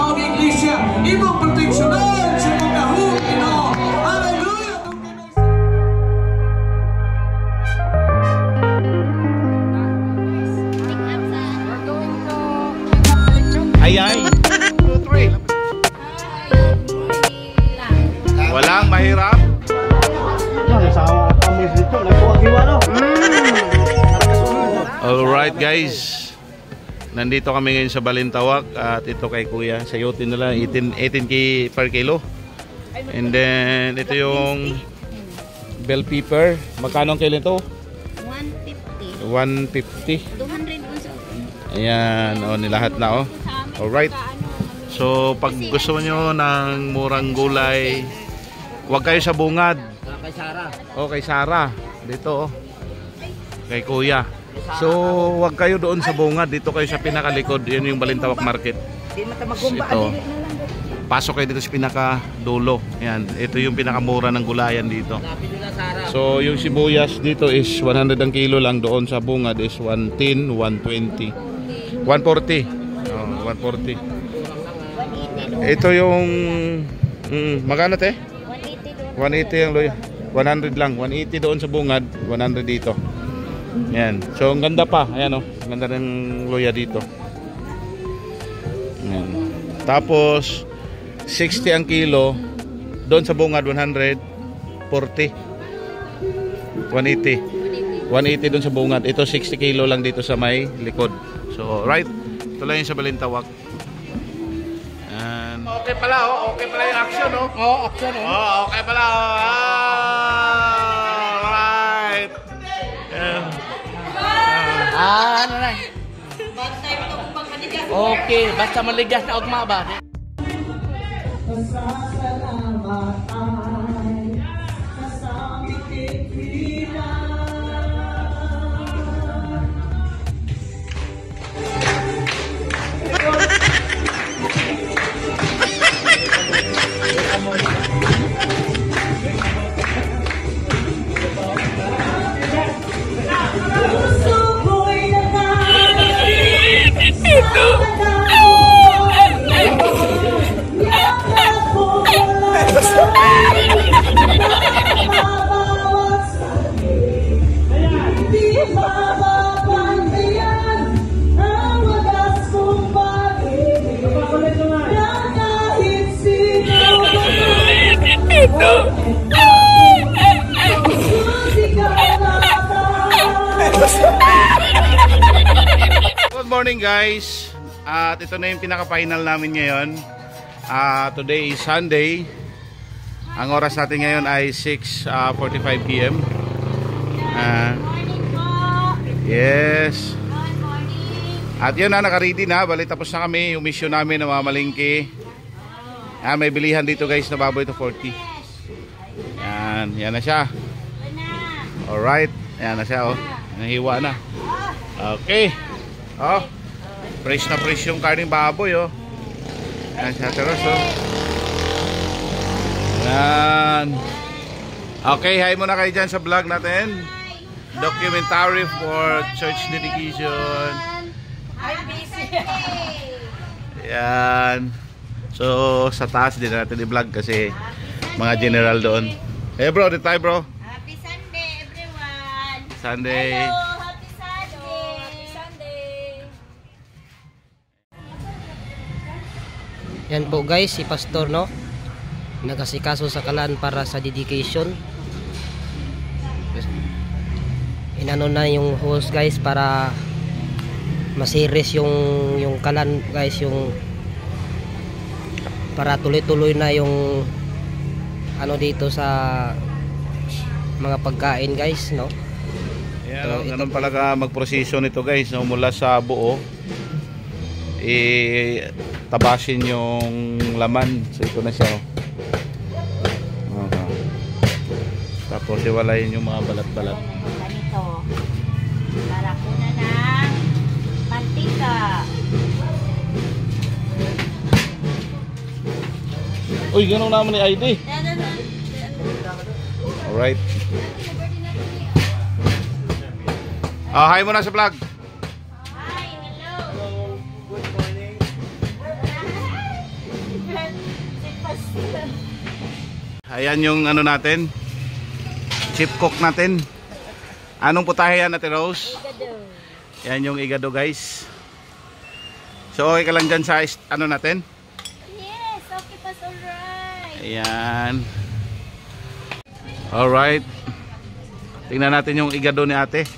og iglesia imong proteksyonan sa imong kahug Ginoo. Hallelujah. Ay. 2, 3. Walang mahirap. Alright guys, nandito kami ngayon sa Balintawak at ito kay Kuya, sayotin nila 18 per kilo. And then ito yung bell pepper. Magkano ang kilo ito? 150. 200. Ayan, nilahat na Alright. So pag gusto nyo ng murang gulay, huwag kayo sa bungad. Kay Sara. Kay Sara. Dito kay Kuya. So huwag kayo doon sa bungad. Dito kayo sa pinakalikod. Yun yung Balintawak Market. Ito. Pasok kayo dito sa pinakadulo. Yan. Ito yung pinakamura ng gulayan dito. So yung sibuyas dito is 100 ang kilo lang. Doon sa bungad is 110, 120, 140. 140. Ito yung magkano te? 180 ang loya. 100 lang. 180 doon sa bungad, 100 dito. Yan. So ang ganda pa. Ayan ang ganda ng loya dito. Yan. Tapos 60 ang kilo doon sa bungad, 140. 180 doon sa bungad. Ito 60 kilo lang dito sa may likod. So right. Ito lang yung sa Balintawak. And okay pala okay pala yung action action okay pala right. Ano na? Okay, basta maligas na ugma ba? Good morning guys. At ito na yung pinaka-final namin ngayon. Today is Sunday. Ang oras natin ngayon ay 6:45 PM. Yes. At yun na, naka-ready na. Bali tapos na kami yung mission namin na mamalingki. May bilihan dito guys na baboy to 40. Yan na siya. Alright, yan na siya nahiwa na. Okay. Fresh na fresh yung karning baboy yan siya teros yan. Okay, hi muna kayo dyan sa vlog natin. Documentary for church dedication. I'm busy. Yan. So sa taas din natin i-vlog kasi mga general doon. Hey bro, dito tayo bro. Happy Sunday everyone. Sunday. Hello, happy Sunday. Happy Sunday. Yan po guys, si Pastor nagkasikaso sa kalan para sa dedication. Inano na yung host guys para masiris yung kalan guys, yung para tuloy-tuloy na yung dito sa mga pagkain guys Yan, ganun pala magprosesyon nito guys mula sa buo tabasin yung laman. So ito na siya tapos iwalayin yung mga balat-balat. Ganito. Para kuna ng mantika. Uy, ganun naman ni ID. Alright. Hi muna sa vlog. Hi, hello. Good morning. Ayan yung ano natin. Chip cook natin. Anong putahe yan, Ate Rose? Yan yung igado, guys. So okay ka lang dyan sa ano natin? Yes, okay pa, alright. Ayan. Alright. Tingnan natin yung igado ni ate.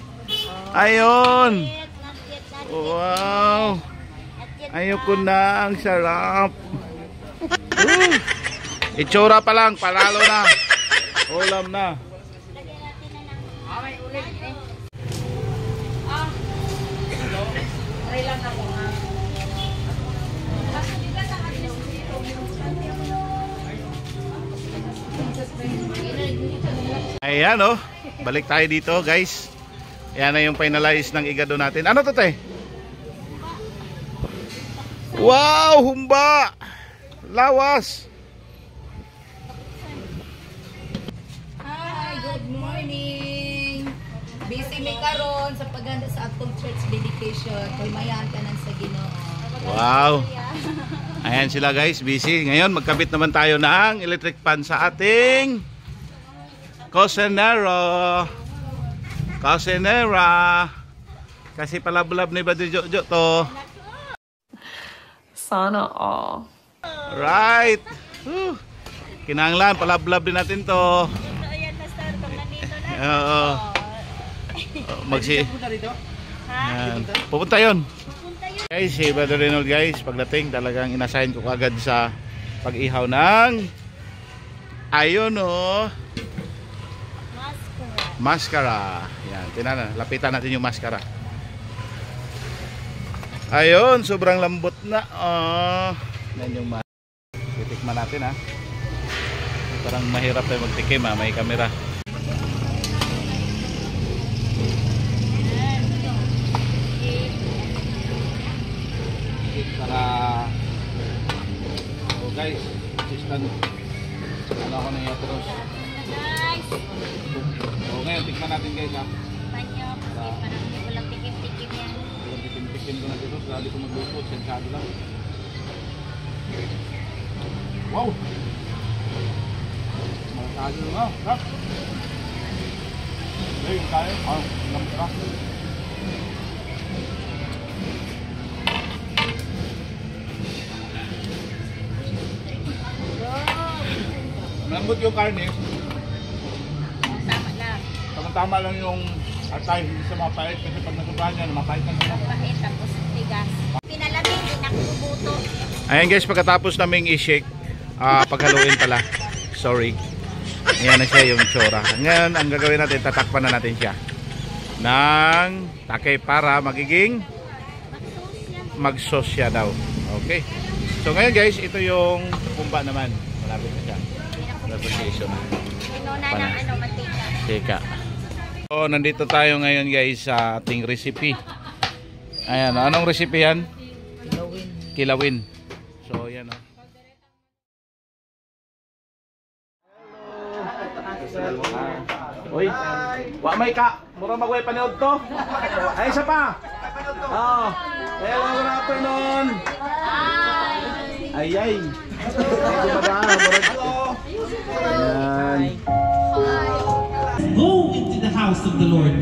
Ayun! Wow! Ayoko na, ang sarap. Itsura pa lang, panalo na. Ulam na. Ayan oh. Balik tayo dito, guys. Ayan na yung finalize ng igado natin. Ano to, te? Wow, humba! Lawas! Hi, good morning. Busy mi karon sa paghanda sa atong church dedication. Kulmayan tanan sa Ginoo. Wow! Ayan sila, guys, busy. Ngayon, magkabit naman tayo ng electric fan sa ating Cocinero. Cocinera. Kasi palabulab ni Brother Jojo to. Sana all. Right. Kinanglan, palabulab din natin to. Oo. Ayan. Pupunta yun. Guys, si Brother Reynold, guys, pagdating talagang inasign ko agad sa pag-ihaw ng ayun oh. Mascara. Yan, tinana, lapitan natin yung mascara. Ayun, sobrang lambot na. Oh. Yan yung titikman natin ha. Parang mahirap tayo magtikim ha, may kamera. Para oh guys, assistant ano ako na yung terus. Guys, So ngayon, tikman natin guys ha. panyo, kasi parang hindi ko lang tikim-tikim yan. Walang tikim-tikim ko na dito, lalo ko magluto, sensado lang. Wow! Malasado lang ha, sarap! Ayun tayo, lamot ka. Malambot yung karne. Tama lang. Tama lang yung atay, hindi sa mapait. Kasi pag nasubahan yan, mapait na naman. Pahit, tapos tigas. Pinalamig, hindi nakubuto. Ayan guys, pagkatapos naming i-shake, paghaluin pala. Sorry. Ayan na siya yung tsura. Ngayon, ang gagawin natin, tatakpan na natin siya ng takay para magiging magsosya daw. Okay. So ngayon guys, ito yung kumba naman. Malapit na siya. Preparation. Inuna ng ano, mantika. Teka. So, nandito tayo ngayon guys sa ating recipe. Ayan, anong recipe yan? Kilawin. So, yan o. Uy, wa may ka. Mura magway panood to. Ay, isa pa. Oo. Hello, good afternoon. Ay, ay. Hello. Go into the house of the Lord.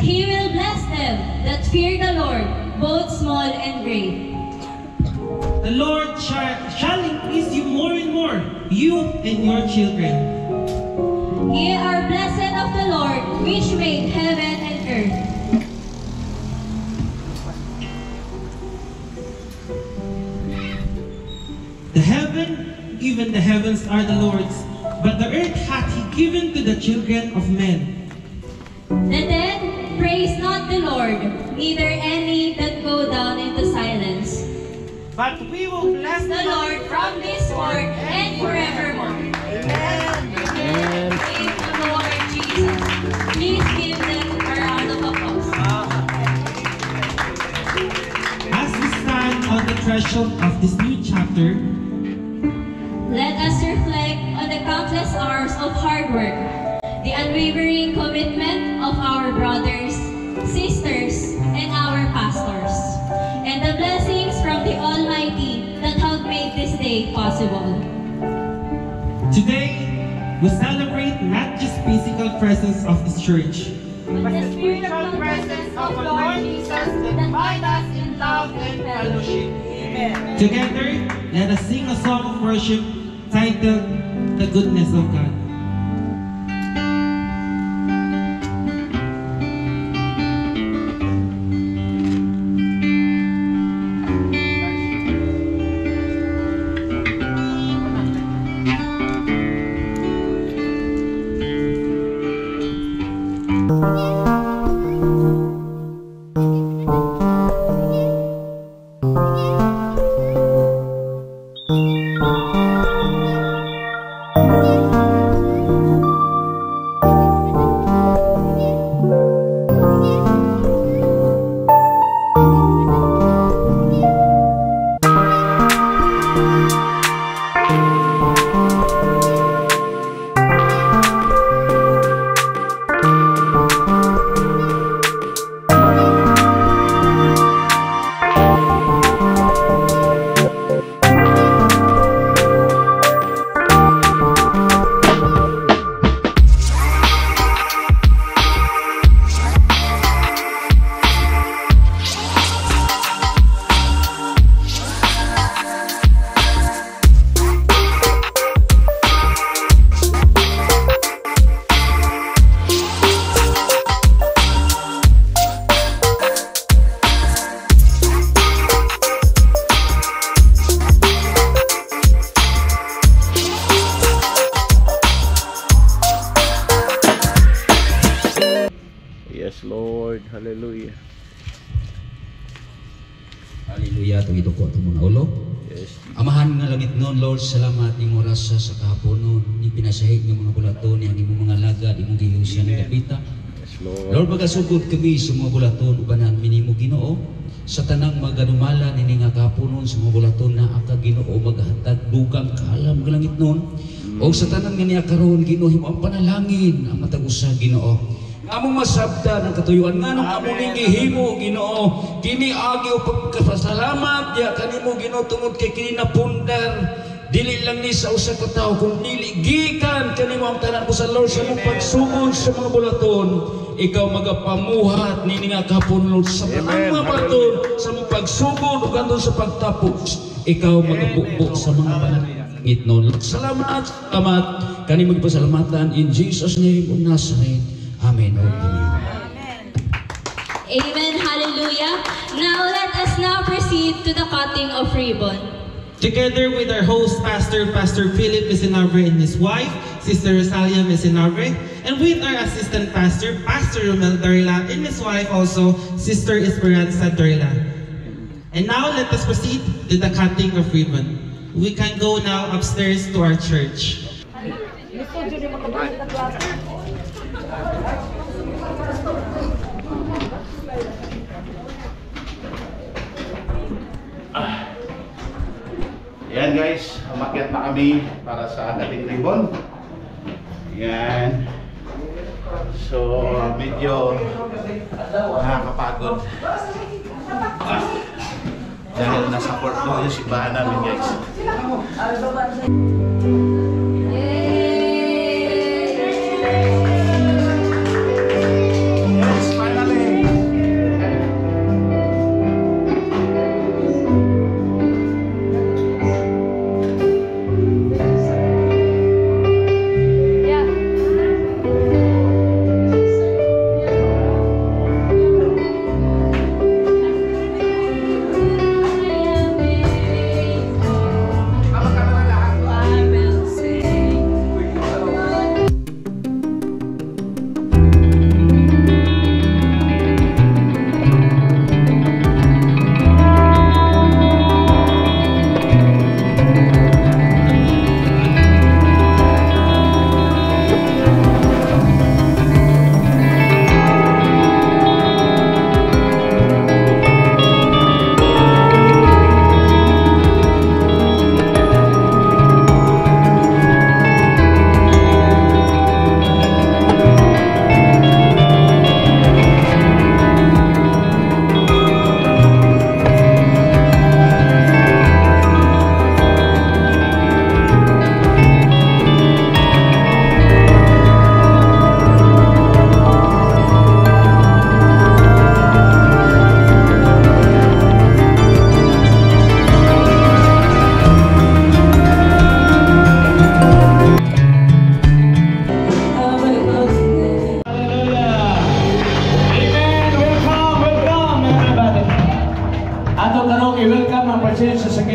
He will bless them that fear the Lord, both small and great. The Lord shall increase you more and more, you and your children. Ye are blessed of the Lord, which made heaven and earth. The heaven, even the heavens are the Lord's, but the earth hath he given to the children of men. The dead praise not the Lord, neither any that go down into silence. But we will bless The Lord from this word and forevermore. Amen. Praise the Lord Jesus. Please give them a round of applause. As we stand on the threshold of this new chapter, Let us reflect on the countless hours of hard work, the unwavering commitment of our brothers, sisters, and our pastors, and the blessings from the Almighty that have made this day made possible. Today, we celebrate not just physical presence of His church, But the spiritual presence of the Lord Jesus that binds us in love and fellowship. Together, let us sing a song of worship titled The Goodness of God. Yes, Lord. Hallelujah. Hallelujah, ito ito ko itong mga ulo. Yes. Amahan nga langit noon, Lord, salamat ng oras sa kahapon noon. Ni pinasahig ng mga bulaton, ni mo mga laga, di mong gihusyan ng dapita. Yes, Lord. Lord, magasugod kami sa mga bulaton, ubanan, minimo Ginoo. Sa tanang maganumala, ni nga kahapon noon, sa mga bulaton na aka Ginoo, maghatag dugang kalam ng langit noon. O sa tanang nga niya karoon, Ginoo, himo ang panalangin, ang matagusa, Ginoo. Among masabda ng katuyuan nga nung among gihimo Ginoo kini agi o pagkapasalamat ya kanimo Ginoo tungod kay kini napundar dili lang ni sa usa ka tawo kun dili gikan kanimo ang tanan ko sa Lord sa mong pagsugod sa mga bulaton ikaw magapamuhat nini nga kahapon Lord sa mga bulaton sa mong pagsugod ug andon sa pagtapos ikaw magabukbok sa mga balangit noon. Salamat kanimo gipasalamatan in Jesus name of Nazareth. Amen. Amen. Hallelujah. Now let us now proceed to the cutting of ribbon. Together with our host, Pastor Philip Mesinabre and his wife, Sister Rosalia Mesinabre, and with our assistant pastor, Pastor Romel Darila, and his wife also, Sister Esperanza Darila. And now let us proceed to the cutting of ribbon. We can go now upstairs to our church. Yan guys, umakyat na kami para sa cutting ribbon. Yan. So, medyo nakakapagod. Dahil nasa port ko yung simbahan namin guys. Yes, finally!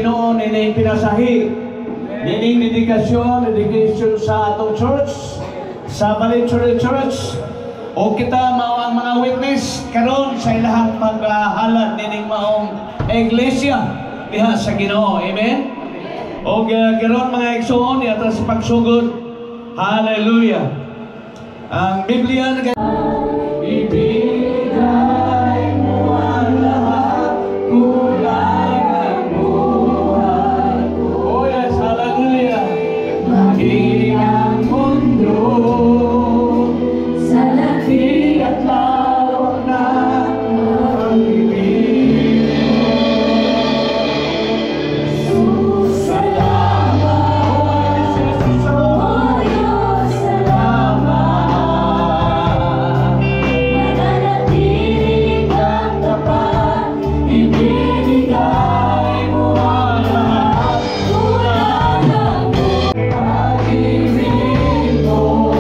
Ginoo nining pinasahi. Nining dedication sa atong church, sa Valenzuela Church. O kita mao ang mga witness karon sa ilahang paghalad nining maong iglesia diha sa Ginoo. Amen. O karon mga igsoon atas pagsugod. Hallelujah. Ang Biblia ibigay mo ang lahat, kulay ng buhay ko. Oh yes, hallelujah. Maging ang mundo sa laki at lawak na ang ibig mo. Salamat, oh Diyos, salamat. Mananatiling kang tapat, ibinigay mo ang lahat, kulay ng pag-ibig mo.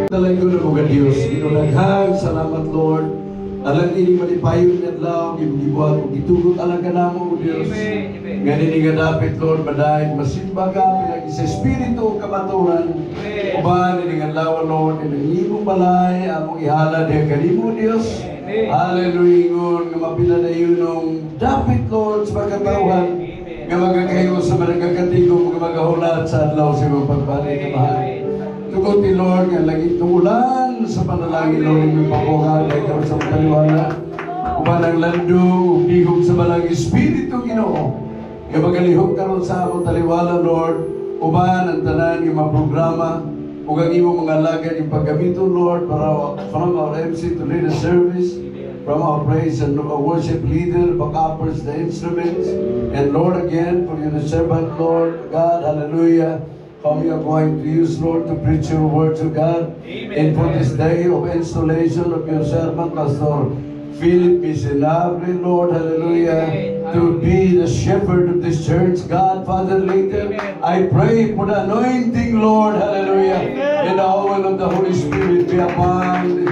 Talaga na mga Diyos, inunaghang salamat Lord. Alang ini malipayon niya lang, gibuhat o gitugot alang ka namo o Diyos. Ngayon nga dapat Lord, badahit masimba ka, pinag sa Espiritu o kamaturan. Uban, ini nga lawa Lord, ini imong balay, among ihalad yung kanimo Diyos. Hallelujah, ngon, nga mapinadayunong dapat Lord sa pagkatawhan. Nga magkakayo sa magkakatigong, nga magahulat sa adlaw sa mga pagbalik na mahal. Tugot ni Lord nga lagi ulan sa panalangin Lord ng pakuhan ay karon sa kaliwala. Uban ang lando bihog sa balang Espiritu Ginoo. Nga magalihok karon sa among taliwala Lord. Uban ang tanan ng mga programa ug ang imong mga lagad yung paggamito Lord para from our MC to lead the service, from our praise and worship leader, backupers, the instruments, and Lord again for you the servant Lord God, hallelujah. How we are going to use, Lord, to preach your word to God. Amen. And for this day of installation of your servant, Pastor Philip Misinabre, Lord, hallelujah, Amen. To be the shepherd of this church, God, Father, later, Amen. I pray for the anointing, Lord, hallelujah, Amen. And the oil of the Holy Spirit be upon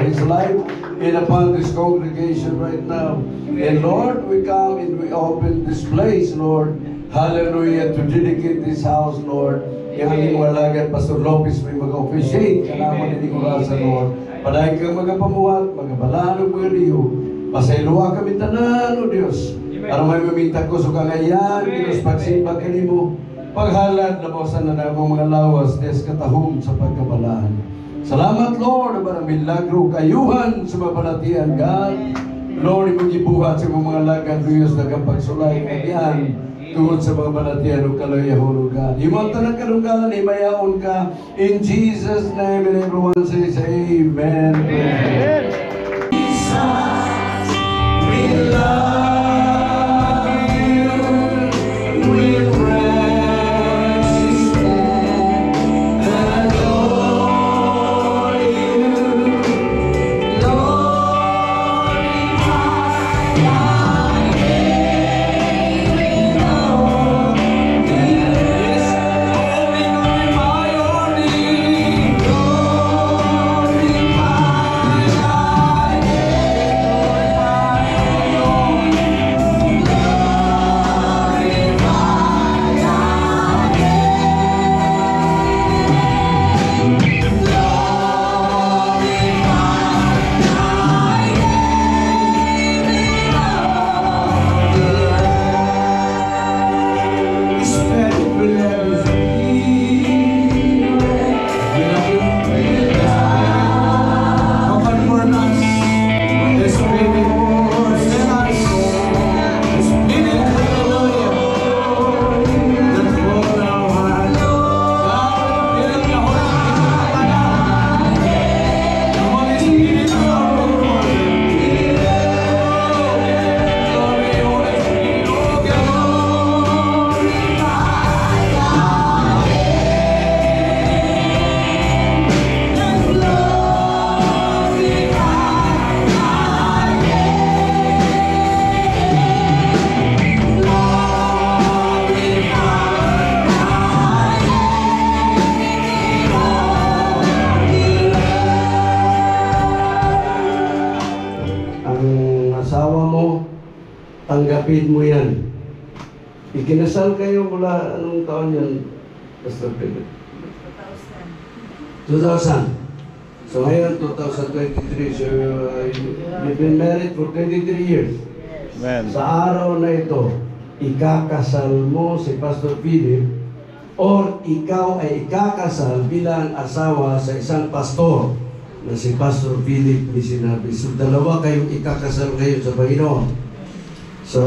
his life and upon this congregation right now. Amen. And Lord, we come and we open this place, Lord, hallelujah, to dedicate this house, Lord. Yung aming walagan, Pastor Lopez, may mag-officiate. Kanaman hindi ko rasa, Lord. Padahin kang magapamuhat, magabalaan o mga liyo. Pasayluwa kami tanan, O Diyos. Para may maminta ko sa kangayan, Diyos, pagsimba ka mo. Paghalad, labasan na namang mga lawas, Diyos katahong sa pagkabalaan. Salamat, Lord, para milagro kayuhan sa mabalatian, God. Lord, imong gibuhat sa mga lagad, Diyos, nagapagsulay kanyan. Tungod sa mga balatian o kalayahon o God. Imong tanang karunggalan, imayaon ka. In Jesus' name, and everyone says, Amen. Amen. Jesus, we love you. We praise and adore you. Lord, tanggapin mo yan. Ikinasal kayo mula anong taon yan, Pastor Philip? 2000. So ngayon, 2023, so you've been married for 23 years. Amen. Sa araw na ito, ikakasal mo si Pastor Philip or ikaw ay ikakasal bilang asawa sa isang pastor na si Pastor Philip Misinabi. So dalawa kayong ikakasal ngayon sa Panginoon. So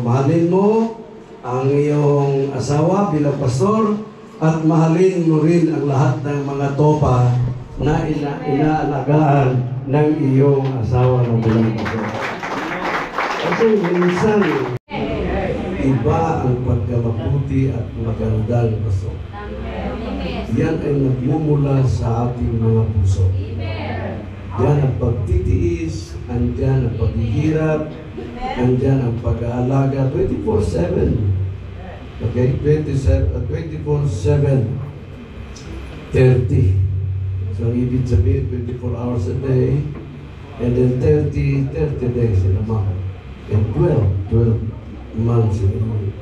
mahalin mo ang iyong asawa bilang pastor at mahalin mo rin ang lahat ng mga topa na inaalagaan ng iyong asawa na bilang pastor. Kasi minsan, iba ang pagkamabuti at magandang pastor. Yan ay nagmumula sa ating mga puso. Yan ang pagtitiis, andyan ang paghihirap, andyan ang pag-aalaga 24/7. Okay? 24/7. 30. So, ang ibig sabihin, 24 hours a day, and then 30 days in a month. And 12 months in a month.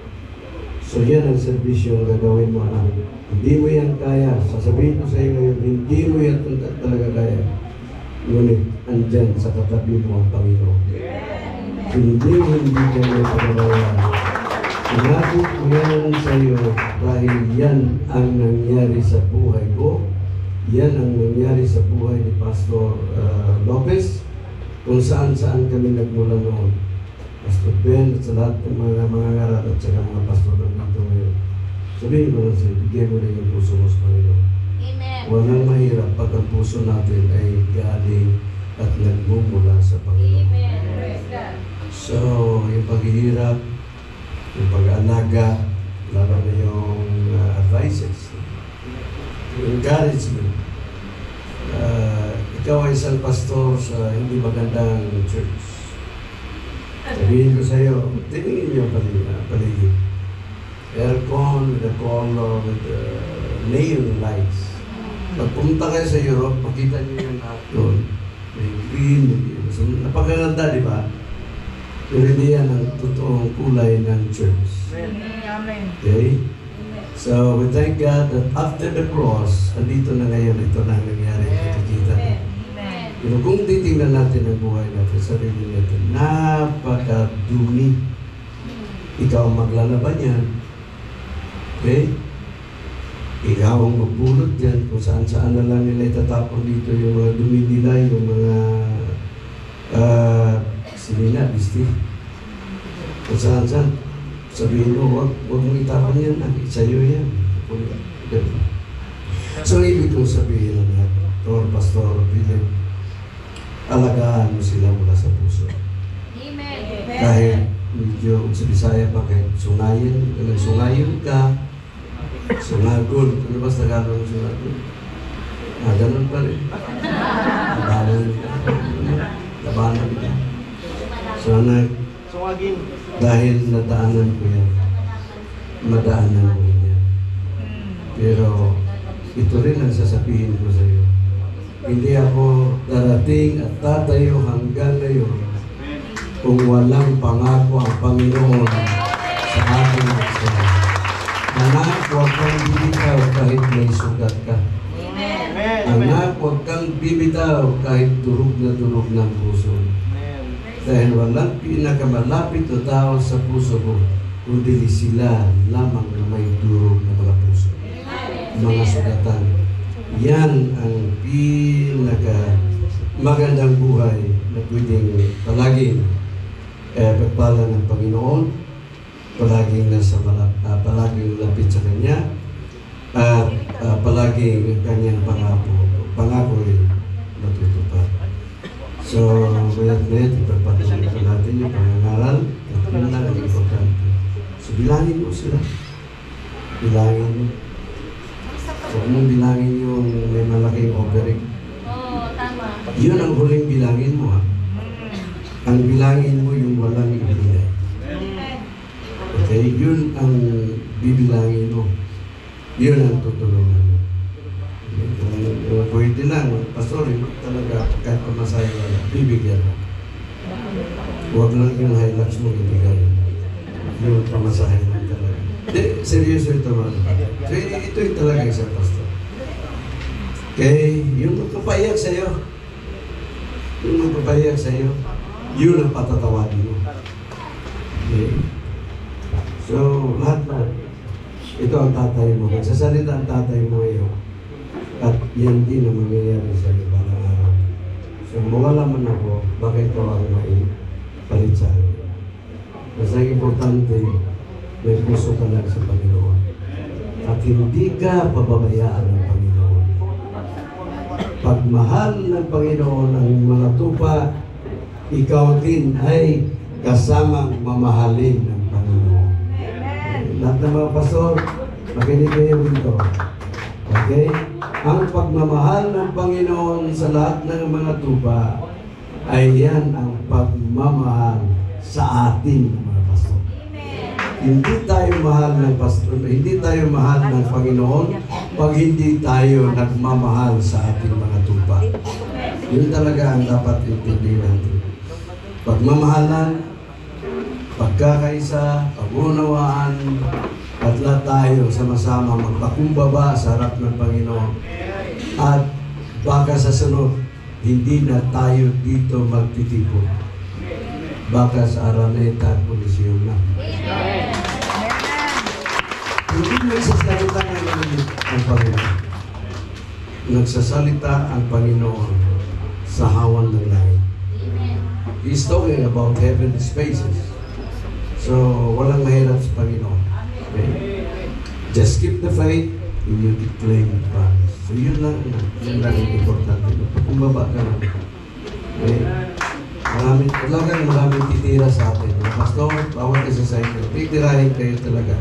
So, yan ang servisyo na gagawin mo, anak. Hindi mo yan kaya. Sasabihin ko sa iyo ngayon, hindi mo yan talaga kaya. Ngunit, andyan sa katabi mo ang Panginoon. Hindi kaya pagkakayan. Sinabi ko yan sa iyo dahil yan ang nangyari sa buhay ko. Yan ang nangyari sa buhay ni Pastor Lopez, kung saan-saan kami nagmula noon. Pastor Ben at sa lahat ng mga ngaral at saka mga pastor na dito ngayon. Sabihin ko lang sa'yo, bigyan mo rin yung puso mo sa Panginoon. Amen. Walang mahirap pag ang puso natin ay galing at nagmumula sa Panginoon. Amen. So, yung paghihirap, yung pag-aalaga, lalo na yung advices, yung encouragement. Ikaw ay isang pastor sa hindi magandang church. Sabihin ko sa iyo, tingin niyo paligid. Aircon with the color, with the neon lights. Pag pumunta kayo sa Europe, makita niyo yung lahat doon. May green, so, napakaganda, di ba? Pero hindi yan ang totoong kulay ng church. Okay? So, we thank God that after the cross, andito na ngayon, ito na nangyari, nakikita na. Pero kung titingnan natin ang buhay natin, sarili natin, napakadumi. Ikaw ang maglalaban yan. Okay? Ikaw ang magbulot yan, kung saan-saan na lang nila itatapon dito yung mga dumi nila, yung mga sinina, bisti. Kung saan-saan. Sabihin mo, huwag mong itapon yan, sa'yo yan. So, ibig kong sabihin na Pastor Philip, alagaan mo sila mula sa puso. Amen. Kahit medyo sa Bisaya pa, kahit sungayin ka, sungagol. Ano ba sa Tagalog ng sungagol? Ganun pa rin. Labanan ka. So, dahil nadaanan ko yan, madaanan mo yan. Pero ito rin ang sasabihin ko sa iyo. Hindi ako darating at tatayo hanggang ngayon kung walang pangako ang Panginoon sa ating mga. Anak, huwag kang bibitaw kahit may sugat ka. Anak, huwag kang bibitaw kahit durog ng puso. Dahil walang pinakamalapit na tao sa puso ko, kundi sila lamang na may durog na mga puso. Mga sugatan. Yan ang pinaka magandang buhay na pwedeng palaging pagpala ng Panginoon, palaging palaging lapit sa Kanya, at palaging kanyang pangako ay natutupad. So, ngayon, ipagpatuloy ko natin yung pangangaral at yun lang ang importante. So, bilangin mo sila. Bilangin mo. Huwag mong bilangin yung may malaking offering. Oo, tama. Yun ang huling bilangin mo, ha? Ang bilangin mo yung walang ibigay. Okay? Yun ang bibilangin mo. Yun ang tutulungan mo. Pwede lang, pastor, talaga, kahit pamasahe wala, bibigyan mo. Huwag lang yung Hilux mo ibigay. seryoso ito mga kapatid. So ito yung talaga isang pastor. Okay, yung magpapaiyak sa'yo, yun ang patatawagin mo. Okay. So, lahat na, ito ang tatay mo. Nagsasalita ang tatay mo ngayon. At yan din ang mangyayari sa iyo balang araw. So, mawalaman ako, bakit ko ang palit sa akin. Mas ang importante, may puso ka lang sa Panginoon. At hindi ka pababayaan ng Panginoon. Pagmahal ng Panginoon ang mga tupa, ikaw din ay kasamang mamahalin ng Panginoon. Lahat ng mga pastor, makinig kayo dito. Okay? Ang pagmamahal ng Panginoon sa lahat ng mga tupa ay yan ang pagmamahal sa atin mga pastor. Hindi tayo mahal ng pastor, hindi tayo mahal ng Panginoon pag hindi tayo nagmamahal sa ating mga tupa. Yun talaga ang dapat intindihin natin. Pagmamahalan, pagkakaisa, pag-unawaan, at lahat tayo sama-sama magpakumbaba sa harap ng Panginoon. At baka sa sunod, hindi na tayo dito magtitipon. Baka sa Araneta at Pulisyon na. Hindi nagsasalita ang Panginoon. Nagsasalita ang Panginoon sa hawan ng langit. He's talking about heavenly spaces. So, walang mahirap sa Panginoon. Okay? Just keep the faith and you claim the promise. So, yun lang ang importante. Pakumbaba ka lang. Okay? Maraming titira sa atin. Pastor, bawat isa sa inyo. Titirahin kayo talaga.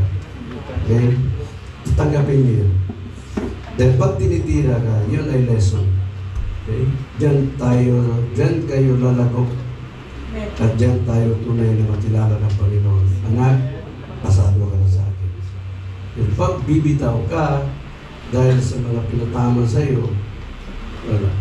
Okay? Tanggapin niyo yun. Dahil pag tinitira ka, yun ay lesson. Okay? Diyan kayo lalagok. At diyan tayo tunay na makilala ng Panginoon. Anak, pasado ka na sa akin. Pero pag bibitaw ka, dahil sa mga pinataman sa iyo, wala.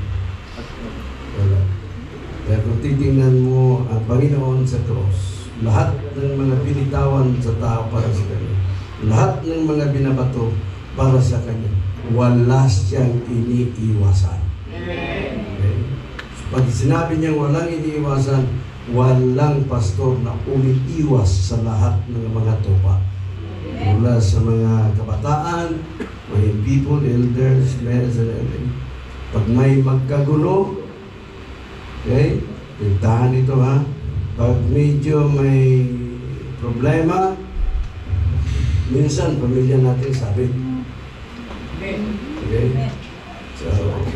Kaya kung titingnan mo ang Panginoon sa cross, lahat ng mga pinitawan sa tao para sa Kanya, lahat ng mga binabato para sa Kanya, wala siyang iniiwasan. Okay? Pag sinabi niyang walang iniiwasan, walang pastor na umiiwas sa lahat ng mga tupa. Mula sa mga kabataan, mga people, elders, mayors, and everything. Pag may magkagulo, okay, tintahan ito ha. Pag medyo may problema, minsan pamilya natin sabi. Okay? So,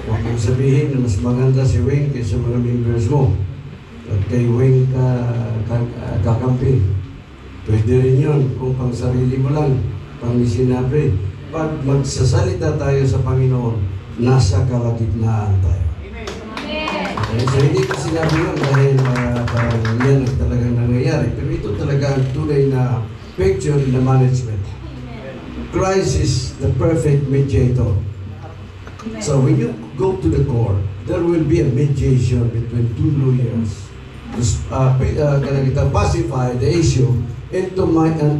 huwag mong sabihin na mas maganda si Wing kaysa mga members mo. At kay Wing kakampi. Pwede rin yun kung pang sarili mo lang, pang sinabi. Pag magsasalita tayo sa Panginoon, nasa kalagitnaan tayo. Okay, so hindi ko sinabi yun dahil parang yan ang talagang nangyayari. Pero ito talaga ang tunay na picture na management. Christ is the perfect mediator. So when you go to the court, there will be a mediation between two lawyers to pacify the issue and to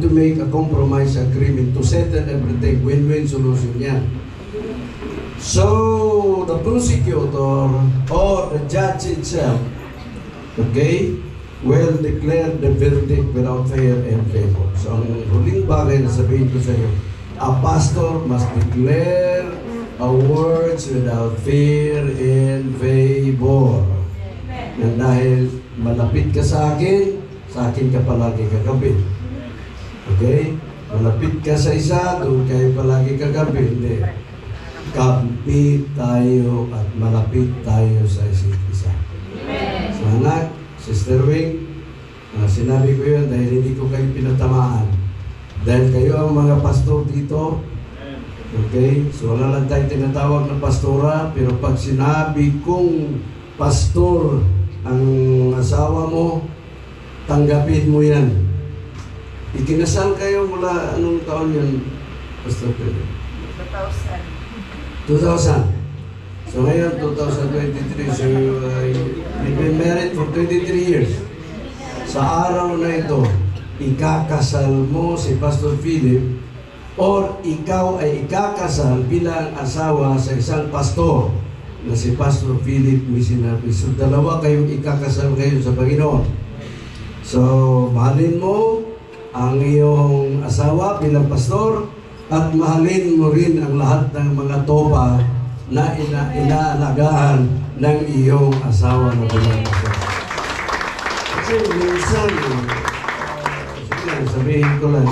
make a compromise agreement to settle everything, win-win solution yan. So the prosecutor or the judge itself, okay, will declare the verdict without fear and favor. So ang huling bagay na sabihin ko sa iyo, a pastor must declare a words without fear and favor. Yan dahil malapit ka sa akin ka palagi kagabi. Okay? Malapit ka sa isa, doon kayo palagi kagabi. Hindi. Kampi tayo at malapit tayo sa isa't isa. So anak, Sister Wing, sinabi ko yun dahil hindi ko kayo pinatamaan. Dahil kayo ang mga pastor dito. Okay? So wala lang tayong tinatawag na pastora, pero pag sinabi kong pastor ang asawa mo, tanggapin mo yan. Ikinasal kayo mula anong taon yan, Pastor Pedro? 2000. So ngayon, 2023. So you've been married for 23 years. Sa araw na ito, ikakasal mo si Pastor Philip or ikaw ay ikakasal bilang asawa sa isang pastor na si Pastor Philip Misinapi. So, dalawa kayong ikakasal ngayon sa Panginoon. So, mahalin mo ang iyong asawa bilang pastor at mahalin mo rin ang lahat ng mga toba na inaalagaan ng iyong asawa na bilang pastor. Kasi minsan, sabihin ko lang,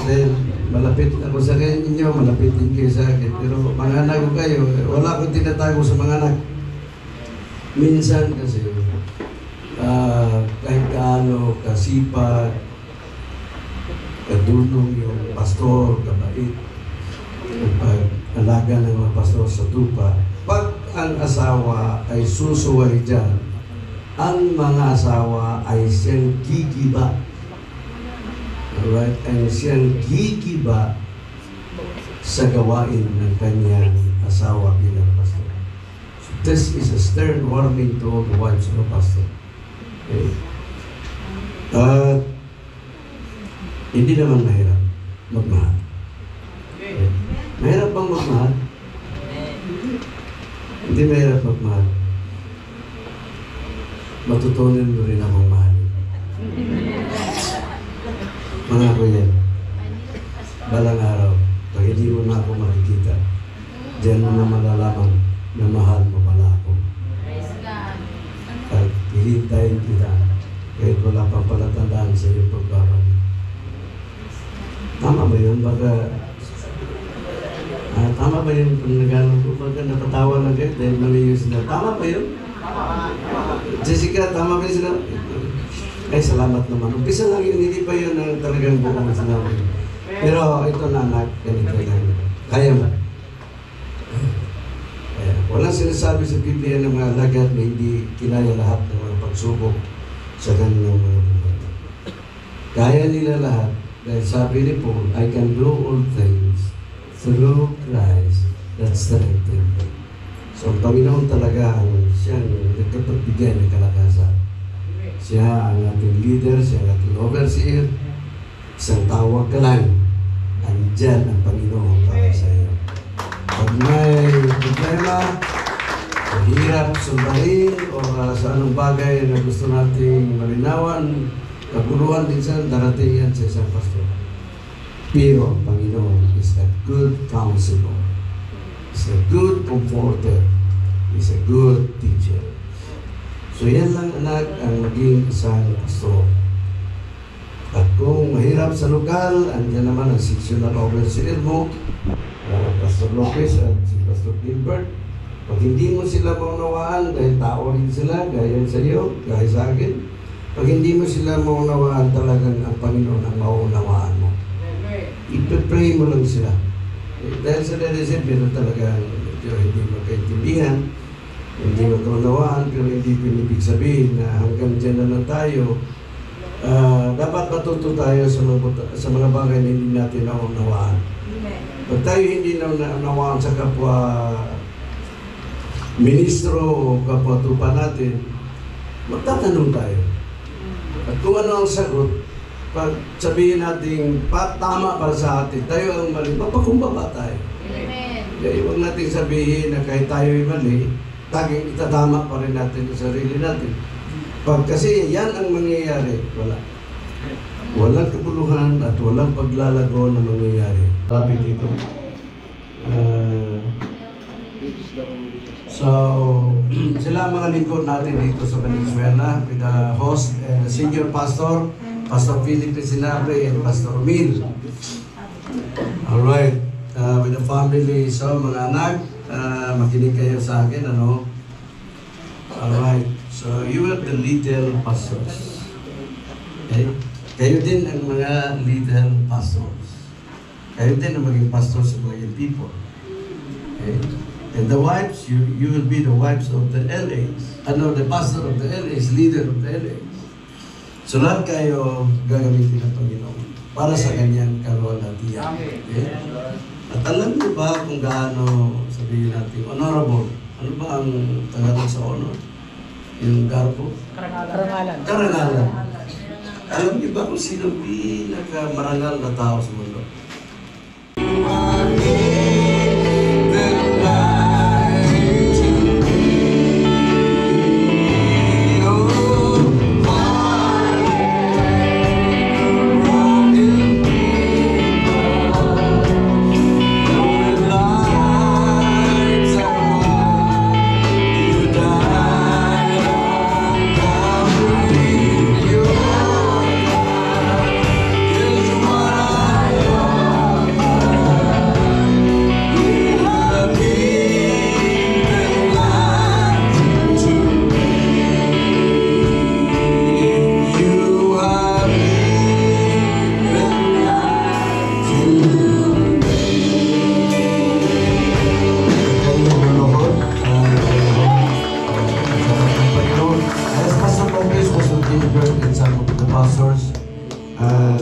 malapit ako sa inyo, malapit din kayo sa akin. Pero mga anak ko kayo, wala akong tinatago sa mga anak. Minsan kasi, kahit gaano kasipag, kadulong yung pastor, kabait, pag-alaga ng mga pastor sa tupa, pag ang asawa ay susuway dyan, ang mga asawa ay siyang gigiba. Alright? Ang siyang gigiba sa gawain ng kanyang asawa bilang pastor. So this is a stern warning to all the wives of the pastor. Okay? Hindi naman mahirap magmahal. Okay? Mahirap bang magmahal? Hindi mahirap magmahal. Matutunan mo rin akong mahalin. Mga kuya, balang araw, pag hindi mo na ako makikita, diyan mo na malalaman na mahal mo pala ako. At hihintayin kita kahit wala pang palatandaan sa iyong pagbabalik. Tama ba yun? Baka tama ba yun kung nag-alam ko? Baka napatawa lang kayo dahil mali yung sila. Tama ba yun? Jessica, tama ba yun sila? Ay, salamat naman. Umpisa lang yun, hindi pa yun ang talagang buong sinabi. Pero ito na anak, ganito lang. Kaya mo. Walang sinasabi sa Biblia ng mga lagat na hindi kinaya lahat ng mga pagsubok sa kanilang mga buhay. Kaya nila lahat dahil sabi ni Paul, I can do all things through Christ that strengthens me. So, ang Panginoon talaga ang siyang nagkapagbigay ng kalakasan. Siya ang ating leader, siya ang ating overseer. Isang tawag ka lang, andyan ang Panginoon para sa iyo. Pag may problema, mahirap sundahin o sa anong bagay na gusto nating malinawan, kapuluhan din sa darating yan sa isang pastor. Pero ang Panginoon is a good counselor, is a good comforter, is a good teacher. So yan lang anak ang maging isang pastor. At kung mahirap sa lokal, andyan naman ang sectional overseer mo, Pastor Lopez at si Pastor Gilbert. Pag hindi mo sila maunawaan, dahil tao rin sila, gaya sa iyo, gaya sa akin, pag hindi mo sila maunawaan, talagang ang Panginoon ang maunawaan mo. Ipipray mo lang sila. Dahil sa leadership, pero talagang hindi magkaintindihan, hindi magkaunawaan, pero hindi pinibig sabihin na hanggang dyan na lang tayo. Dapat matuto tayo sa mga bagay na hindi natin naunawaan. Pag tayo hindi naunawaan sa kapwa ministro o kapwa tupa natin, magtatanong tayo. At kung ano ang sagot, pag sabihin natin tama para sa atin, tayo ang mali, mapakumbaba tayo. Kaya huwag natin sabihin na kahit tayo ay mali, taging itatama pa rin natin sa sarili natin. Pag kasi yan ang mangyayari, walang kabuluhan at walang paglalago na mangyayari. Sabi dito. So, sila ang mga lingkod natin dito sa Valenzuela with the host and the senior pastor, Pastor Philip Sinabre and Pastor Mil. Alright, with the family, so mga anak, makinig kayo sa akin, ano? Alright, so you are the little pastors. Okay? Kayo din ang mga little pastors. Kayo din ang maging pastors sa mga people. Okay? And the wives, you will be the wives of the LAs. Ano, the pastor of the LAs, leader of the LAs. So lahat kayo gagamitin ng Panginoon para sa kanyang kaluwalhatian. Okay? At alam niyo ba kung gaano, sabihin natin, honorable? Ano ba ang Tagalog sa honor? Yung garbo? Karangalan. Karangalan. Alam niyo ba kung sino pinakamarangal na tao sa mundo?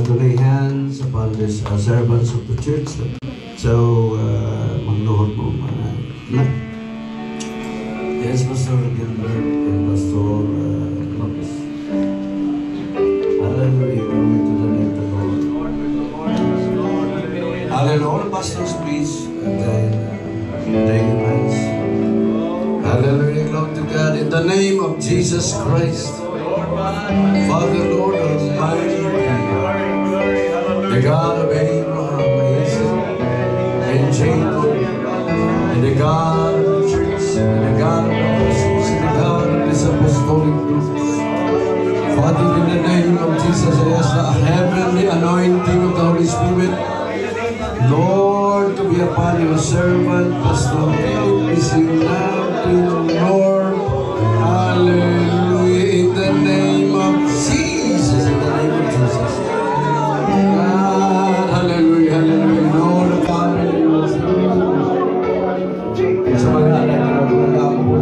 to lay hands upon these servants of the church. So, magluhod mo mga yes, Pastor Gilbert and Pastor Lopez. Hallelujah, glory to the name of the Lord. Hallelujah, all the pastors please, and then lay your hands. Hallelujah, glory to God, in the name of Jesus Christ. Father, Lord Almighty, the God of Abraham, Isaac, and Jacob, and the God of the church, and the God of the apostles, and the God of this apostolic group. Father, in the name of Jesus, I ask the heavenly anointing of the Holy Spirit, Lord, to be upon your servant, Pastor Philip, is now to the Lord. Hallelujah, in the name of Jesus, in the name of Jesus. God, hallelujah, hallelujah. Lord, the family, Lord, sa mga anak na nagulong po,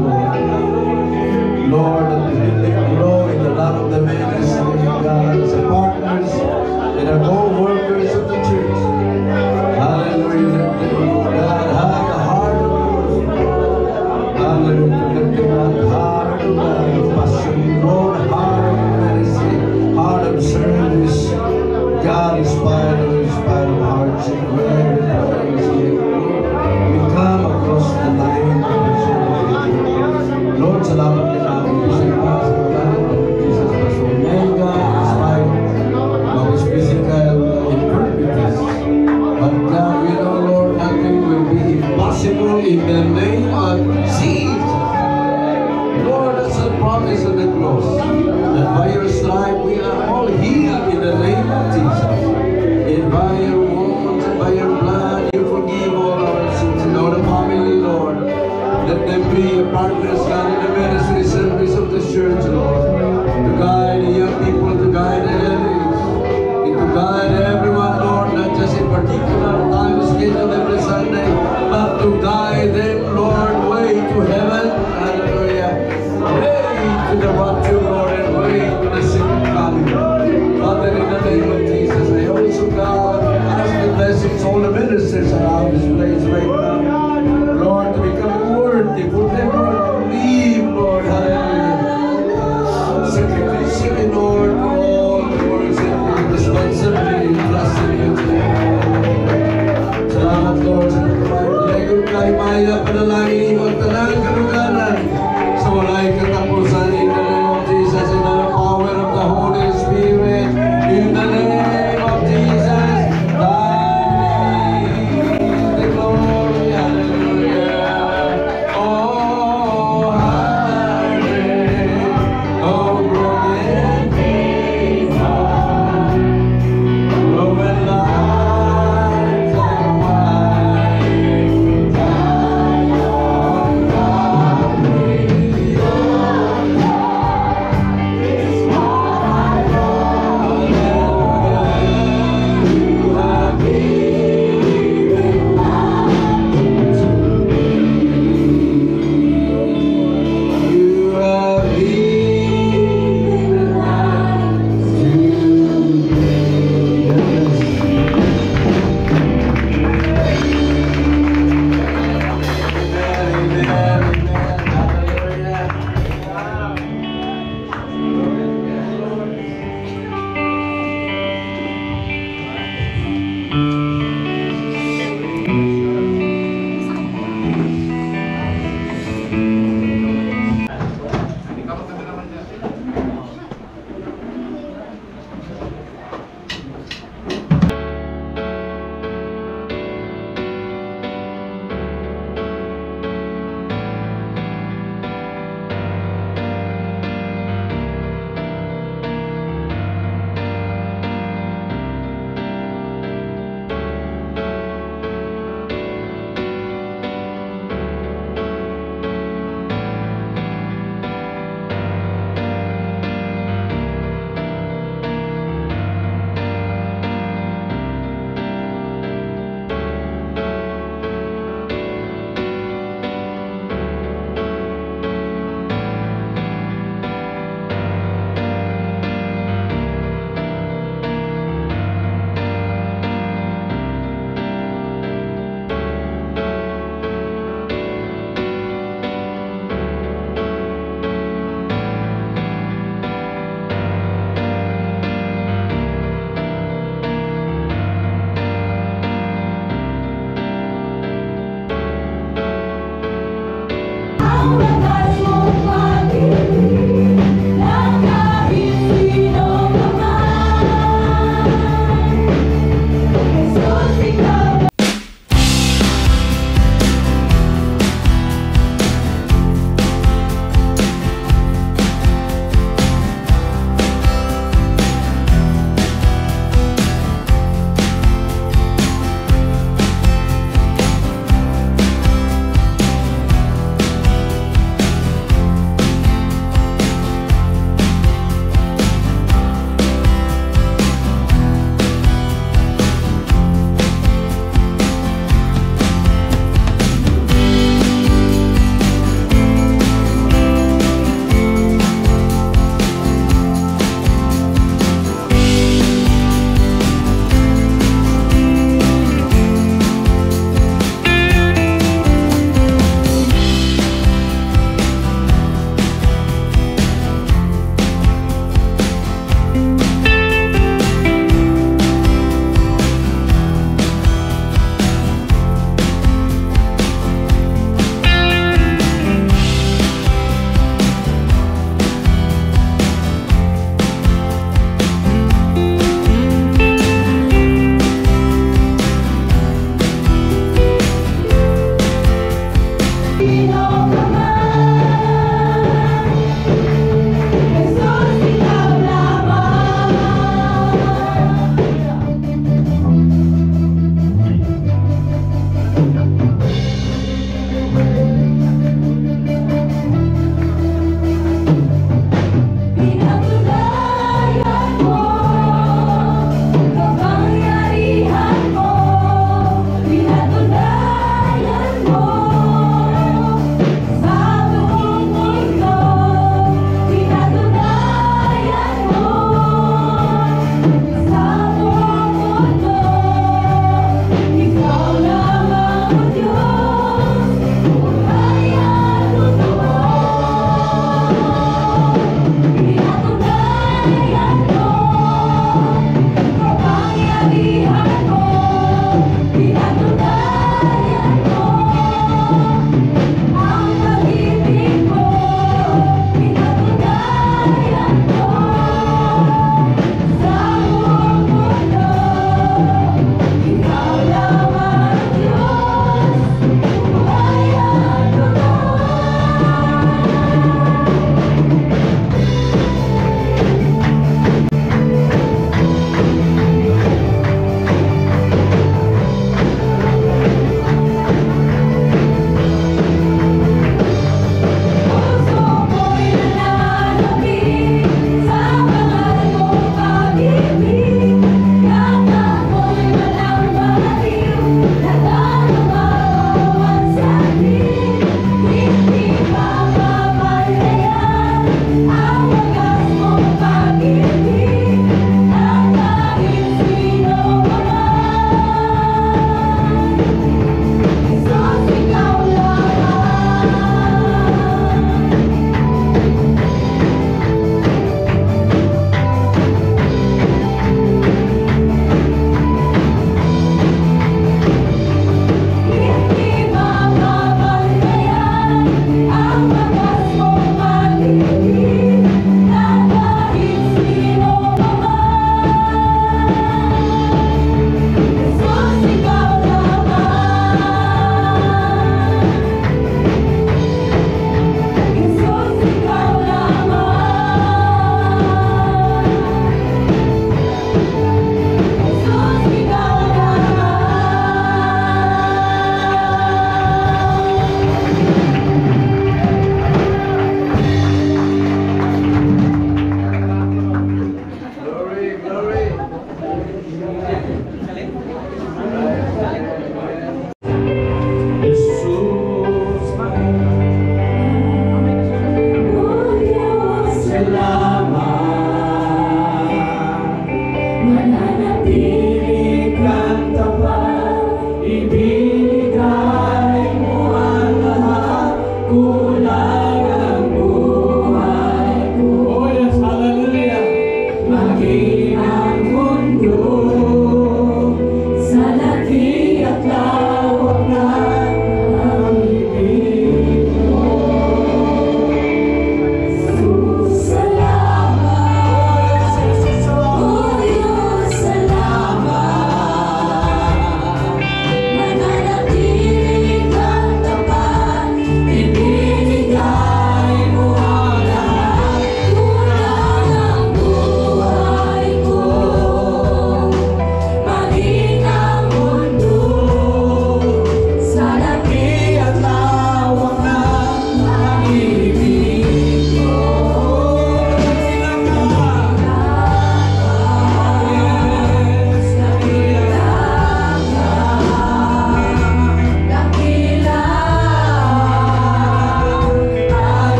Lord, that they grow in the love of the ministry, God, as partners and our co-workers of the church. Hallelujah, that they, God, have the heart of yours. Hallelujah, that they have the heart of passion, Lord, heart of ministry, heart of service. God, in spite of hardship, wherever it is, we come across the line of the church. Lord, salamat din namin sa pagkakas ng God of Jesus Christ. Omega, in spite of his physical infirmities. But God, we know, Lord, nothing will be impossible in the name of Jesus. Lord, that's the promise of the cross. That by your stripe we are all healed in the name of Jesus. And by your wounds and by your blood you forgive all our sins. And all the family, Lord, let them be partners, God, in the ministry service of the church, Lord. To guide the young people, to guide the elders, and to guide everyone, Lord, not just in particular time schedule every Sunday, but to guide them, Lord, way to heaven. Hallelujah. Way to the rapture, Lord, and way to the second coming. Father, in the name of Jesus, I also, God, ask the blessings, all the ministers around this place right now, Lord, to become worthy for them, Lord, to believe, Lord, hallelujah. Sacrificially, Lord, for all the words and responsibility, trusting you. Salamat, Lord, sa pagkabayan. Lego kayo,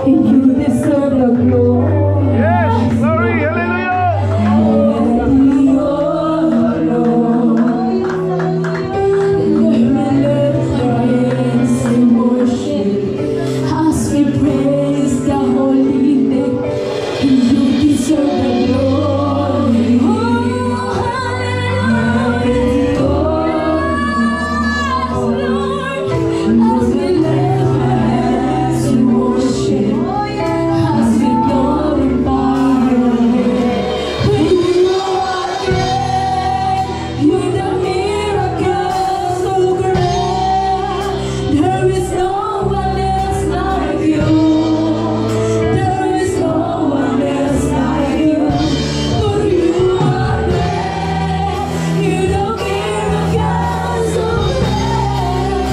You deserve the glory. Yes, glory, hallelujah. As we praise the holy name, you deserve the glory. As we lift our hands in worship, as we glorify your name, you are great. You're the miracle so great. There is no one else like you. There is no one else like you. For you are great. You're the miracle so great.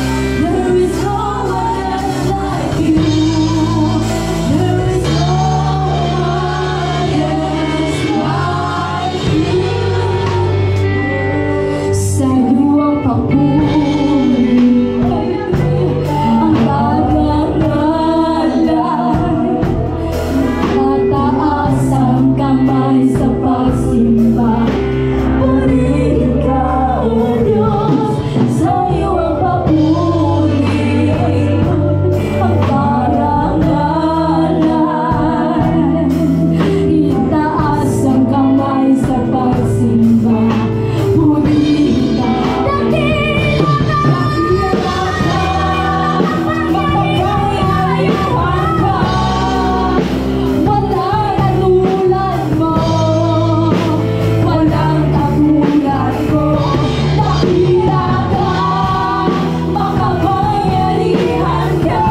There is no one else like you. There is no one else like you. Sa iyo ang papuri, ang karangalan, nakataas ang kamay sa pagsimba. Purihin ka, O Diyos, sa iyo ang papuri, ang karangalan, itaas ang kamay sa pagsimba. Purihin ka, mapagkayayuhan ka, walang katulad mo, walang katulad mo. Dakila ka, makapangyarihan ka,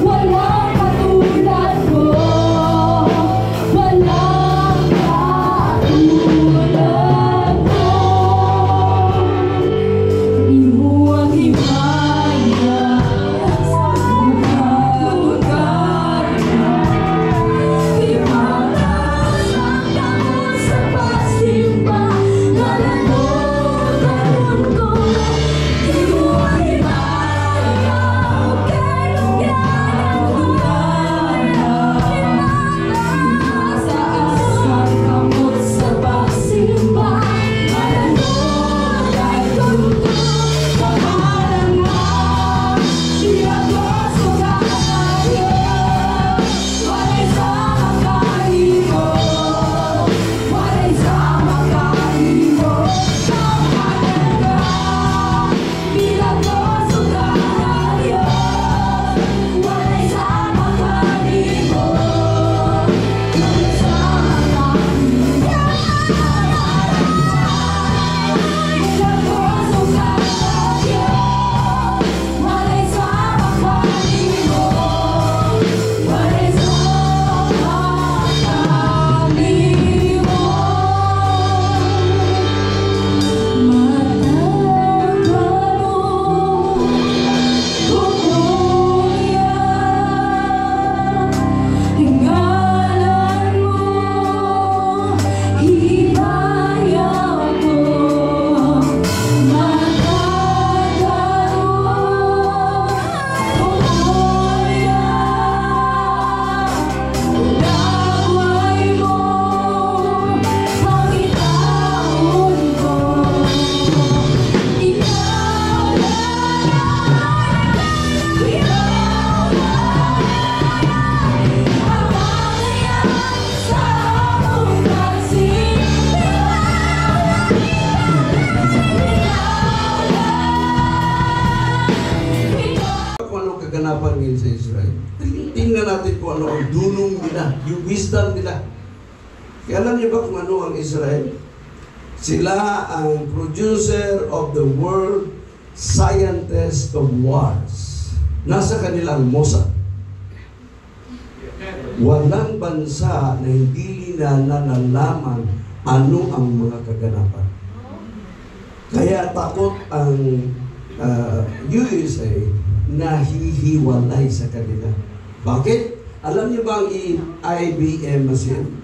walang katulad mo, walang katulad mo. Imuang himaya sa lugar na imatas ang takot sa pagsimba. Ngalan mo, tanong ko, imuang himaya kay lugar na imatas ang takot sa pagsimba. Ngalan mo, tanong ko, pangalan mo, Diyos o kayo, walay sama kayo, walay sama kayo, pangalan mo, Diyos o kayo, walay sama kayo, walay sama Ngalan mo, himaya ko, magkakaroon, umuya, daway mo, pangitaon ko, ikaw lang, ikaw lang. Kung ano kaganapan ngayon sa Israel. Tingnan natin kung ano ang dunong nila, yung wisdom nila. Kaya alam niyo ba kung ano ang Israel? Sila ang producer of the world scientist of wars. Nasa kanilang Mossad. Walang bansa na hindi nila nalalaman ano ang mga kaganapan. Kaya takot ang USA nahihiwalay sa kanila. Bakit? Alam niyo ba ang IBM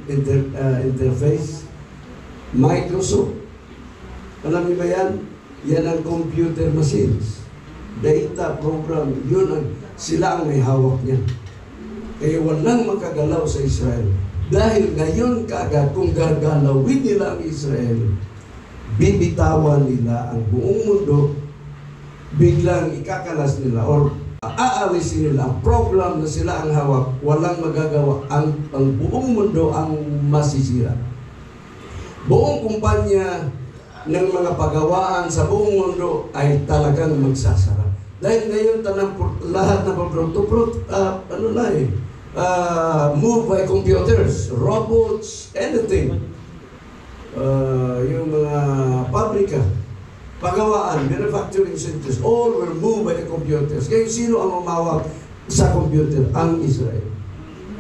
interface? Microsoft. Alam niyo ba yan? Yan ang computer machines. Data program. Yun ang, sila ang may hawak niyan. Kaya walang makagalaw sa Israel. Dahil ngayon kaagad, kung gagalawin nila ang Israel, bibitawan nila ang buong mundo, biglang ikakalas nila or aalisin nila ang program na sila ang hawak, walang magagawa. Ang buong mundo ang masisira. Buong kumpanya ng mga pagawaan sa buong mundo ay talagang magsasara. Dahil ngayon lahat ng produkto, move by computers, robots, anything. Yung mga pabrika, pagawaan, manufacturing centers, all were moved by the computers. Kaya sino ang umawak sa computer? Ang Israel.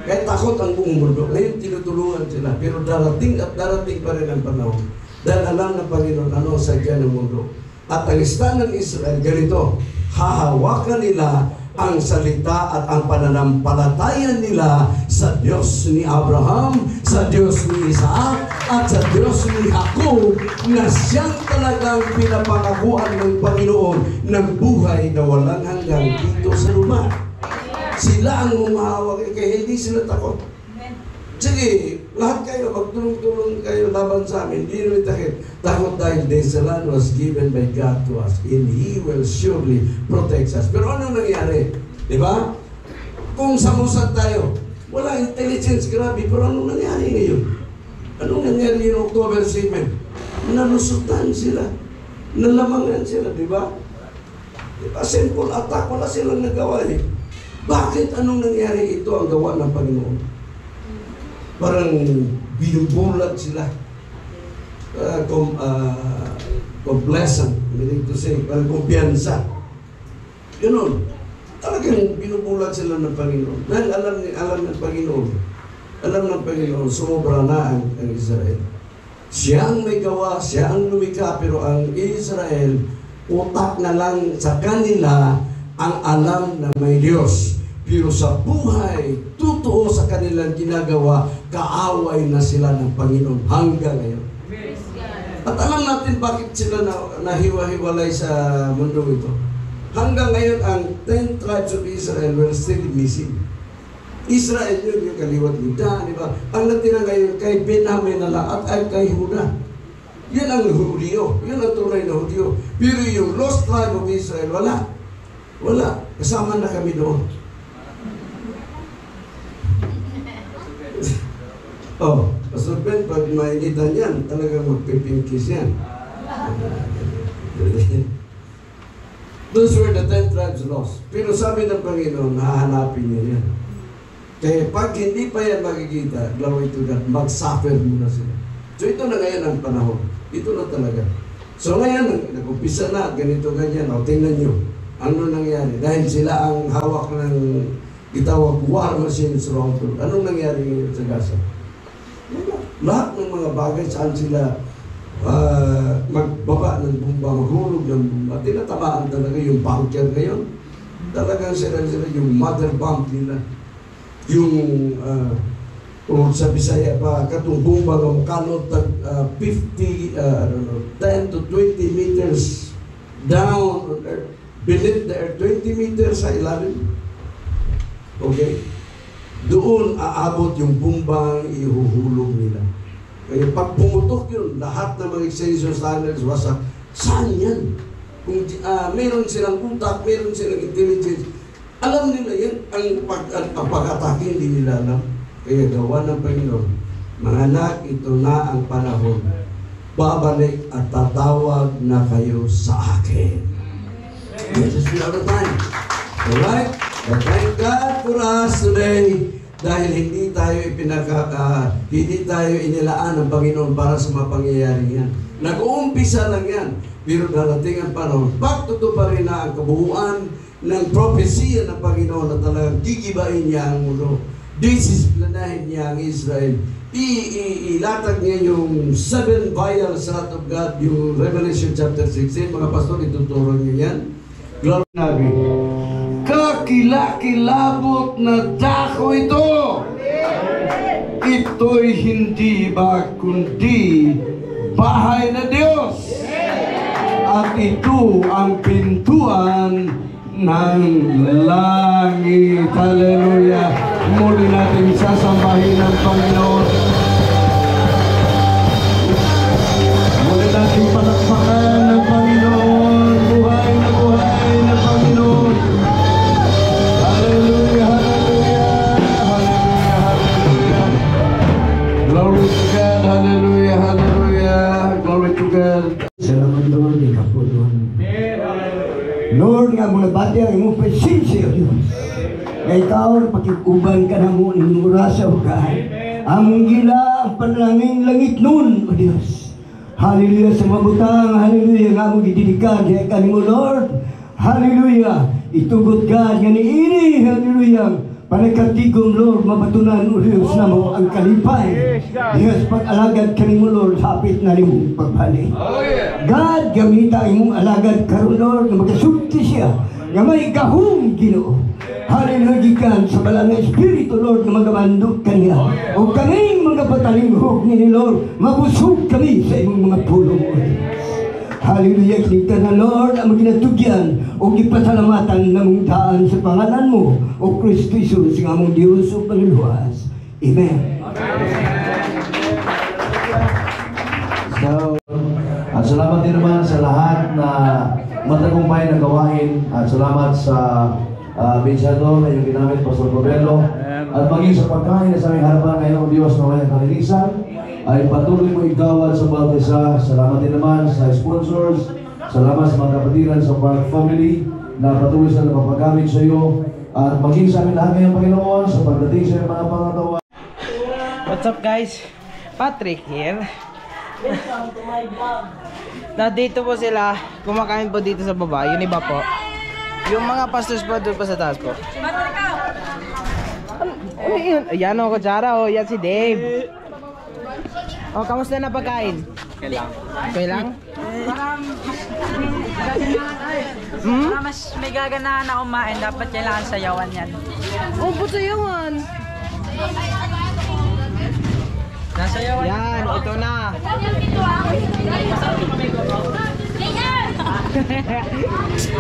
Kaya takot ang buong mundo. Ngayon tinutulungan sila. Pero darating at darating pa rin ang panahon. Dahil alam ng Panginoon ano ang sadya ng mundo. At ang listahan ng Israel, ganito, hahawakan nila ang salita at ang pananampalataya nila sa Diyos ni Abraham, sa Diyos ni Isaac, at sa Diyos ni Jacob, na siyang talagang pinapangakuan ng Panginoon ng buhay na walang hanggan dito sa lupa. Sila ang umahawak, kaya hindi sila takot. Sige, lahat kayo, magtulong-tulong kayo laban sa amin. Hindi namin takot dahil this land was given by God to us and He will surely protect us. Pero anong nangyari? Di ba? Kung samusat tayo, wala intelligence, grabe. Pero anong nangyari ngayon? Anong nangyari yung October 7? Nalusutan sila. Nalamangan sila, di ba? Diba? Simple attack, wala silang nagawa eh. Bakit anong nangyari? Ito ang gawa ng Panginoon. Parang binubulag sila. Complacent, meaning to say, parang kumpiyansa. Ganun. Talagang binubulag sila ng Panginoon. Dahil alam ng Panginoon, sumobra na ang Israel. Siya ang may gawa, siya ang lumikha, pero ang Israel, utak na lang sa kanila ang alam na may Diyos. Pero sa buhay, totoo sa kanilang ginagawa, kaaway na sila ng Panginoon hanggang ngayon. At alam natin bakit sila nahiwa-hiwalay sa mundo ito. Hanggang ngayon, ang 10 tribes of Israel were still missing. Israel yun, yung kaliwat Juda, di ba? Ang natira ngayon kay Benjamin na lang at ay kay Juda. Yan ang Hudyo. Yan ang tunay na Hudyo. Pero yung lost tribe of Israel, wala. Wala. Kasama na kami doon. Oh, Pastor Ben, pag mainitan yan, talagang magpipingkis yan. Those were the 10 tribes lost. Pero sabi ng Panginoon, hahanapin niya yan. Kaya pag hindi pa yan makikita, glory to God, mag-suffer muna sila. So ito na ngayon ang panahon. Ito na talaga. So ngayon, nag-umpisa na, ganito, ganyan. O, tingnan nyo, ano nangyari? Dahil sila ang hawak ng itawag war machines wrong. Anong nangyari ngayon sa Gaza? Lahat ng mga bagay saan sila magbaba ng bomba, maghulog ng bomba. Tinatamaan talaga yung bunker ngayon. Talagang sila yung mother bomb nila. Yung sa Bisaya pa, katong bomba ng kalot 10 to 20 meters down on earth. Beneath the earth, 20 meters sa ilalim. Okay? Doon aabot yung bumbang ihuhulog nila. Kaya pag pumutok yun, lahat ng mga extension standards wasak. Saan yan? Kung meron silang utak, meron silang intelligence, alam nila yan. Ang pag-atake hindi nila alam. Kaya gawa ng Panginoon, mga anak, ito na ang panahon. Babalik at tatawag na kayo sa akin. This is the other time. Alright? But thank God for us today dahil hindi tayo inilaan ng Panginoon para sa mga pangyayari yan. Nag-uumpisa lang yan, pero darating ang panahon. Pagtuto pa rin na ang kabuuan ng propesya ng Panginoon na talagang gigibain niya ang mundo. Disisiplinahin niya ang Israel. Ilatag niya yung 7 vials wrath of God, yung Revelation chapter 16. Mga pastor, ituturo niyo yan. Glory nabi. Kakilakilabot na dako ito. Ito'y hindi ba kundi bahay na Diyos. At ito ang pintuan ng langit. Hallelujah. muli natin sasambahin ng Panginoon. Muli natin palakpakan ng Panginoon. Buhay na Panginoon. Hallelujah, hallelujah, hallelujah, hallelujah. Glory to God, hallelujah, hallelujah. Glory to God. Salamat Lord, ikapunon. Lord, nga mga bati ang imong presensya, O Diyos. Na ikaw, pakikuban ka na mo inyong orasa, O God. Among gila ang panalangin langit nun, O Diyos. Hallelujah sa mga butang, hallelujah nga mong gidilikan, kaya kanimo Lord. Hallelujah. Itugot God nga niini, hallelujah. Panagkatigong Lord, mabatunan o Diyos na mo ang kalipay. Diyos, pag-alagad kanimo Lord, hapit na nimong pagbalik. God, gamita imong alagad karon Lord, na magkasulti siya, nga may kahong Ginoo. Hallelujah, gikan sa balang nga Espiritu Lord, na magamandog kaniya. O kaming mga patalinghog ni Lord, mabusog kami sa imong mga pulong o Diyos. Hallelujah, kita na Lord, ang maginatugyan o gipasalamatan na mong daan sa pangalan mo, o Kristo Jesus, ng among Diyos o Panginoas. Amen. So, at salamat din naman sa lahat na matagumpay na gawain, at salamat sa Bensador na yung ginamit Pastor Robelo, at maging sa pagkain na sa aming harapan ngayon ng Diyos na walang kalinisan, ay patuloy mo igawad sa bawat isa. Salamat din naman sa sponsors, salamat sa mga kapatiran sa Park Family na patuloy sa napapagamit sa iyo, at maging sa amin lahat ngayong Panginoon sa pagdating sa mga pangatawan. What's up guys? Patrick here. Dito po sila, kumakain po dito sa baba, yung iba po. Yung mga pastors po doon pa sa taas po. Ano yun? Ayan o, kutsara o, yan si Dave. O, kamusta na pagkain? Okay lang. Okay lang? Para mas may gaganahan na kumain, dapat kailangan sayawan yan. Oh, ba't sayawan? Nasayawan. Yan, ito na.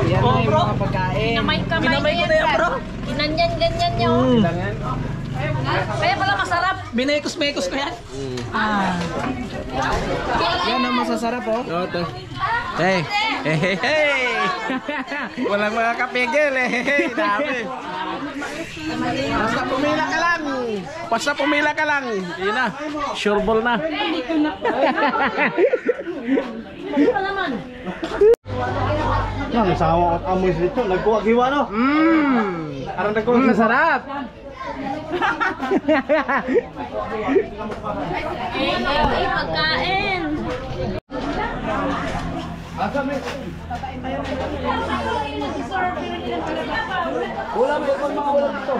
Yan na yung mga pagkain. Ginamay ko na yan, bro. Ginanyan-ganyan nyo. Kaya pala masarap. Binekos-mekos ko yan. Yan ang masasarap oh. Hey, hey, hey, hey. Walang mga kapigil eh. Dami. Basta pumila ka lang. Basta pumila ka lang. Yun na. Sure ball na. Ang sawa at amoy dito, nagkuha giwa no? Arang nagkuha masarap. Pagkain. Ulam dito, mga ulam dito.